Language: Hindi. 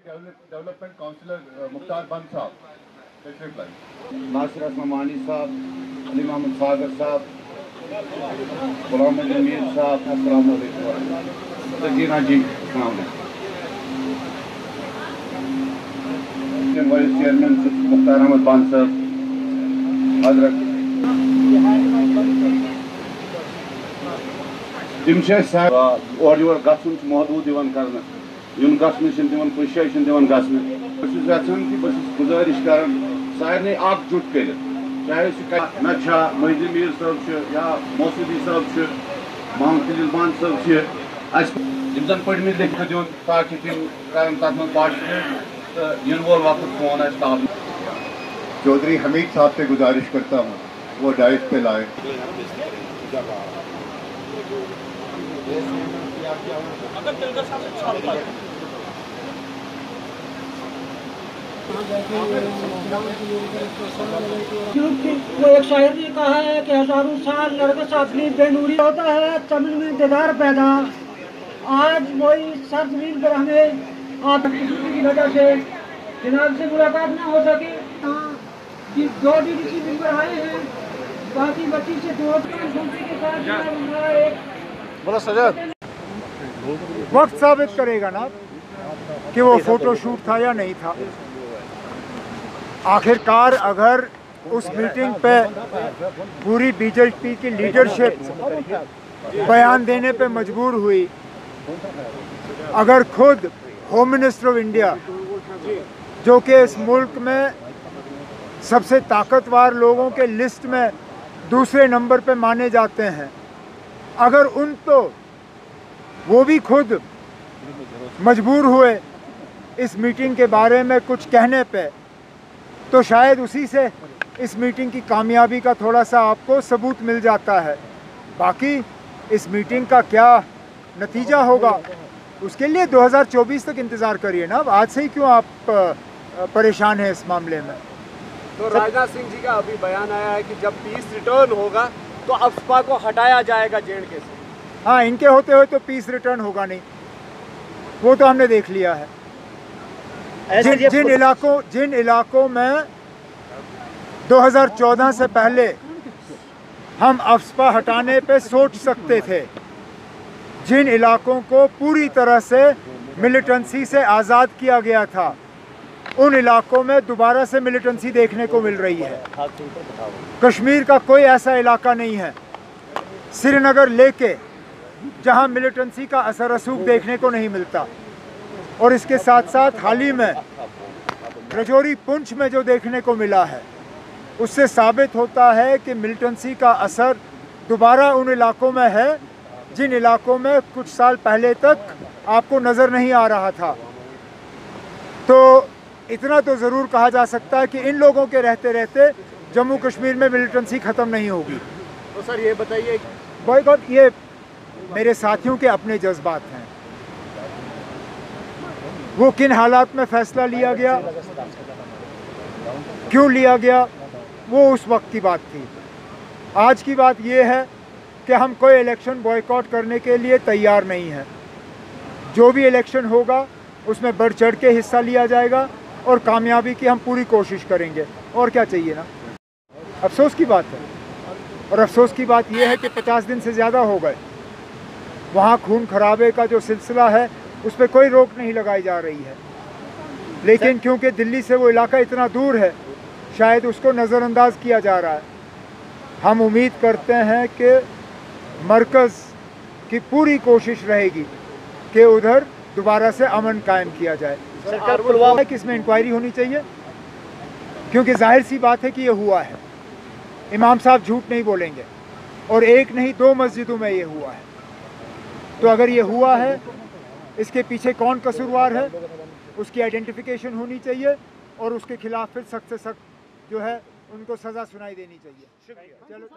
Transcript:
डेवलपमेंट काउंसलर मुख्तार बंद साहब तशरीफ लाई। नासिर असमानी साहब, अली मोहम्मद सागर साहब, गुलाम अली मीर साहब, अस्सलाम वालेकुम। सजीना जी वाइस चेयरमैन मुख्तार अहमद बंद साहब, हजरत और योर गसन महदूद कर गसन कुछ जाए गसन कि बस गुजारिश कर सारे जुट कर चाहे ना मोहिदी मीर साहब या मौसूदी साहब मोहम्मद खलील बंद साहब जन पढ़मित लिखित दिन ताकि तम कर तथ मज पार्टिसिपेट तो इन वोल वक्त फोन ताब। चौधरी हमीद साहब से गुजारिश करता हूँ वो डाइट पे लाए। क्योंकि वो एक शायर ने कहा है कि हजारों साल नरगिस अपनी बेनूरी होता है चमन में दीदार पैदा। आज वही सरजमीन पर हमें आप की वजह से जनाब से मुलाकात ना हो सके। कि 2 डीडीसी मेंबर आए हैं, बाकी बच्ची से 2 के साथ बोला सजद वक्त साबित करेगा ना कि वो फोटो शूट था या नहीं था। आखिरकार अगर उस मीटिंग पे पूरी बीजेपी की लीडरशिप बयान देने पे मजबूर हुई, अगर खुद होम मिनिस्टर ऑफ इंडिया जो कि इस मुल्क में सबसे ताकतवर लोगों के लिस्ट में दूसरे नंबर पे माने जाते हैं, अगर वो भी खुद मजबूर हुए इस मीटिंग के बारे में कुछ कहने पे, तो शायद उसी से इस मीटिंग की कामयाबी का थोड़ा सा आपको सबूत मिल जाता है। बाकी इस मीटिंग का क्या नतीजा होगा उसके लिए 2024 तक इंतज़ार करिए ना। आज से ही क्यों आप परेशान हैं इस मामले में? तो राजनाथ सिंह जी का अभी बयान आया है कि जब पीस रिटर्न होगा तो अफस्पा को हटाया जाएगा जेडके से। हाँ, इनके होते हुए तो पीस रिटर्न होगा नहीं, वो तो हमने देख लिया है। जिन इलाकों में 2014 से पहले हम अफस्पा हटाने पे सोच सकते थे, जिन इलाकों को पूरी तरह से मिलिटेंसी से आज़ाद किया गया था, उन इलाकों में दोबारा से मिलिटेंसी देखने को मिल रही है। कश्मीर का कोई ऐसा इलाका नहीं है, श्रीनगर लेके, जहां मिलिटेंसी का असर रसूख देखने को नहीं मिलता। और इसके साथ साथ हाल ही में रजौरी पुंछ में जो देखने को मिला है, उससे साबित होता है कि मिलिटेंसी का असर दोबारा उन इलाकों में है जिन इलाकों में कुछ साल पहले तक आपको नज़र नहीं आ रहा था। तो इतना तो ज़रूर कहा जा सकता है कि इन लोगों के रहते रहते जम्मू कश्मीर में मिलिटेंसी ख़त्म नहीं होगी। तो सर ये बताइए, बॉयकॉट ये मेरे साथियों के अपने जज्बात हैं। वो किन हालात में फ़ैसला लिया गया, क्यों लिया गया, वो उस वक्त की बात थी। आज की बात ये है कि हम कोई इलेक्शन बॉयकॉट करने के लिए तैयार नहीं हैं। जो भी इलेक्शन होगा उसमें बढ़ चढ़ के हिस्सा लिया जाएगा और कामयाबी की हम पूरी कोशिश करेंगे। और क्या चाहिए ना। अफसोस की बात है, और अफसोस की बात यह है कि 50 दिन से ज़्यादा हो गए। वहाँ खून खराबे का जो सिलसिला है उस पर कोई रोक नहीं लगाई जा रही है, लेकिन क्योंकि दिल्ली से वो इलाका इतना दूर है, शायद उसको नज़रअंदाज किया जा रहा है। हम उम्मीद करते हैं कि मरकज़ की पूरी कोशिश रहेगी कि उधर दोबारा से अमन कायम किया जाए। सरकार पुलवामा कि इसमें इंक्वायरी होनी चाहिए, क्योंकि जाहिर सी बात है कि ये हुआ है। इमाम साहब झूठ नहीं बोलेंगे, और एक नहीं 2 मस्जिदों में ये हुआ है। तो अगर ये हुआ है, इसके पीछे कौन कसूरवार है, उसकी आइडेंटिफिकेशन होनी चाहिए और उसके खिलाफ फिर सख्त से सख्त जो है उनको सज़ा सुनाई देनी चाहिए। शुक्रिया। चलो।